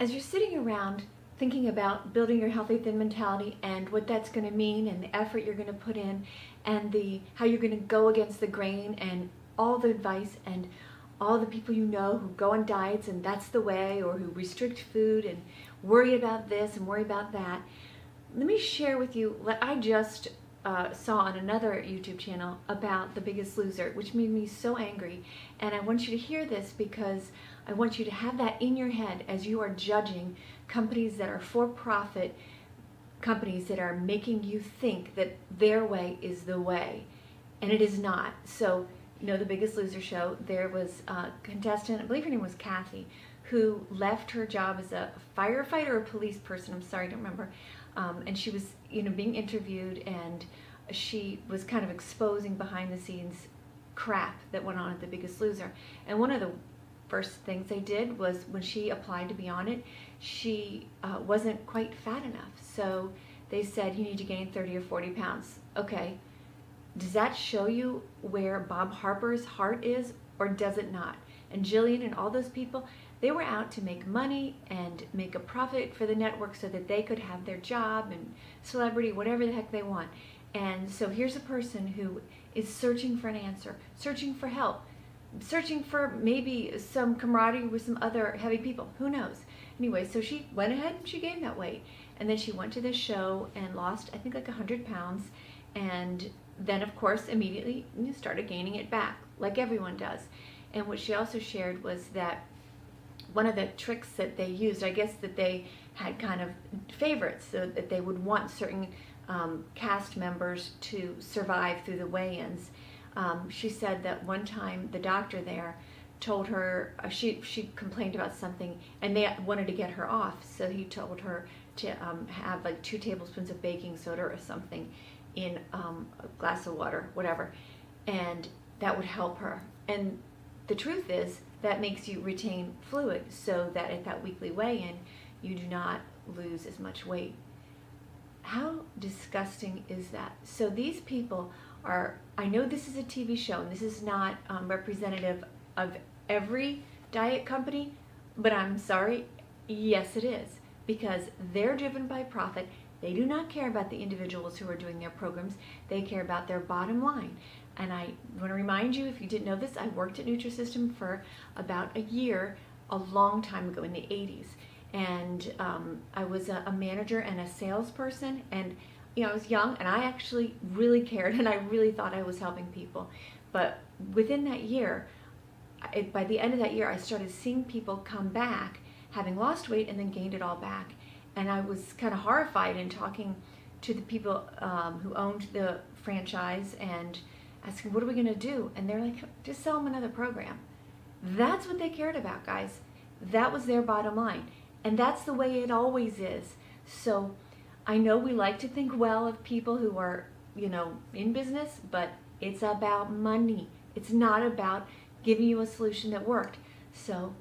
As you're sitting around thinking about building your healthy thin mentality and what that's going to mean and the effort you're going to put in and how you're going to go against the grain and all the advice and all the people you know who go on diets and that's the way, or who restrict food and worry about this and worry about that, let me share with you what I just saw on another YouTube channel about The Biggest Loser, which made me so angry. And I want you to hear this because I want you to have that in your head as you are judging companies that are for-profit, companies that are making you think that their way is the way, and it is not. So, you know, The Biggest Loser show, there was a contestant, I believe her name was Kathy, who left her job as a firefighter or a police person, I'm sorry, I don't remember, and she was, you know, being interviewed, and she was kind of exposing behind the scenes crap that went on at The Biggest Loser. And one of the first things they did was, when she applied to be on it, she wasn't quite fat enough. So they said, you need to gain 30 or 40 pounds. Okay, does that show you where Bob Harper's heart is, or does it not? And Jillian and all those people, they were out to make money and make a profit for the network so that they could have their job and celebrity, whatever the heck they want. And so here's a person who is searching for an answer, searching for help, searching for maybe some camaraderie with some other heavy people. Who knows? Anyway, so she went ahead and she gained that weight. And then she went to this show and lost, I think, like 100 pounds. And then, of course, immediately started gaining it back, like everyone does. And what she also shared was that one of the tricks that they used, I guess that they had kind of favorites, so that they would want certain cast members to survive through the weigh-ins. She said that one time the doctor there told her, she complained about something and they wanted to get her off, so he told her to have like 2 tablespoons of baking soda or something in a glass of water, whatever, and that would help her. And the truth is, that makes you retain fluid so that at that weekly weigh-in you do not lose as much weight. How disgusting is that? So these people are, I know this is a TV show and this is not representative of every diet company, but I'm sorry, yes it is, because they're driven by profit. They do not care about the individuals who are doing their programs. They care about their bottom line. And I want to remind you, if you didn't know this, I worked at Nutrisystem for about a year, a long time ago in the 80s. And I was a manager and a salesperson, and you know, I was young and I actually really cared and I really thought I was helping people. But within that year, by the end of that year, I started seeing people come back having lost weight and then gained it all back. And I was kind of horrified in talking to the people who owned the franchise and asking, what are we going to do? And they're like, just sell them another program. That's what they cared about, guys. That was their bottom line. And that's the way it always is. So I know we like to think well of people who are, you know, in business, but it's about money. It's not about giving you a solution that worked. So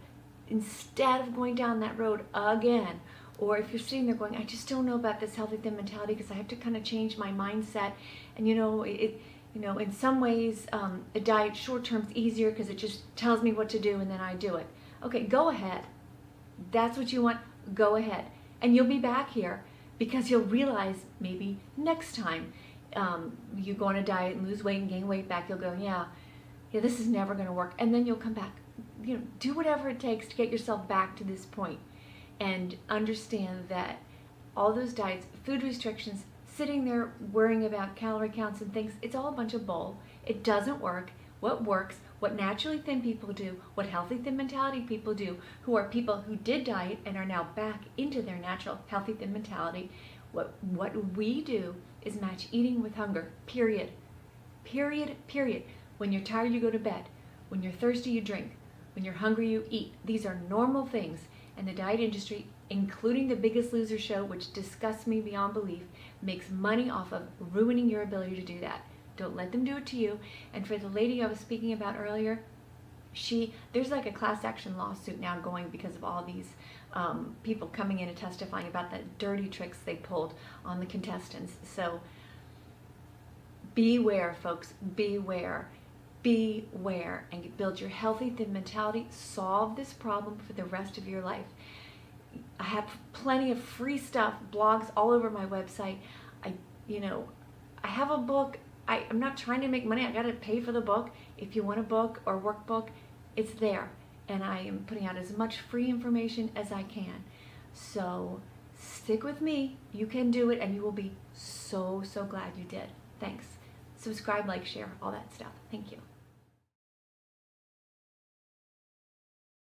instead of going down that road again, or if you're sitting there going, I just don't know about this healthy thin mentality because I have to kind of change my mindset, and you know, in some ways, a diet short term is easier because it just tells me what to do and then I do it. Okay, go ahead. That's what you want, go ahead. And you'll be back here because you'll realize maybe next time you go on a diet and lose weight and gain weight back, you'll go, yeah, this is never going to work. And then you'll come back. You know, do whatever it takes to get yourself back to this point and understand that all those diets, food restrictions, sitting there worrying about calorie counts and things, it's all a bunch of bull. It doesn't work. What works, what naturally thin people do, what healthy thin mentality people do, who are people who did diet and are now back into their natural healthy thin mentality, what we do is match eating with hunger, period. Period, period. When you're tired, you go to bed. When you're thirsty, you drink. When you're hungry, you eat. These are normal things. And the diet industry, including The Biggest Loser show, which disgusts me beyond belief, makes money off of ruining your ability to do that. Don't let them do it to you. And for the lady I was speaking about earlier, there's like a class action lawsuit now going because of all these people coming in and testifying about the dirty tricks they pulled on the contestants. So beware, folks, beware. Beware and build your healthy thin mentality. Solve this problem for the rest of your life. I have plenty of free stuff, blogs all over my website. I have a book. I'm not trying to make money. I got to pay for the book. If you want a book or workbook, it's there. And I am putting out as much free information as I can. So stick with me. You can do it, and you will be so, so glad you did. Thanks. Subscribe, like, share, all that stuff. Thank you.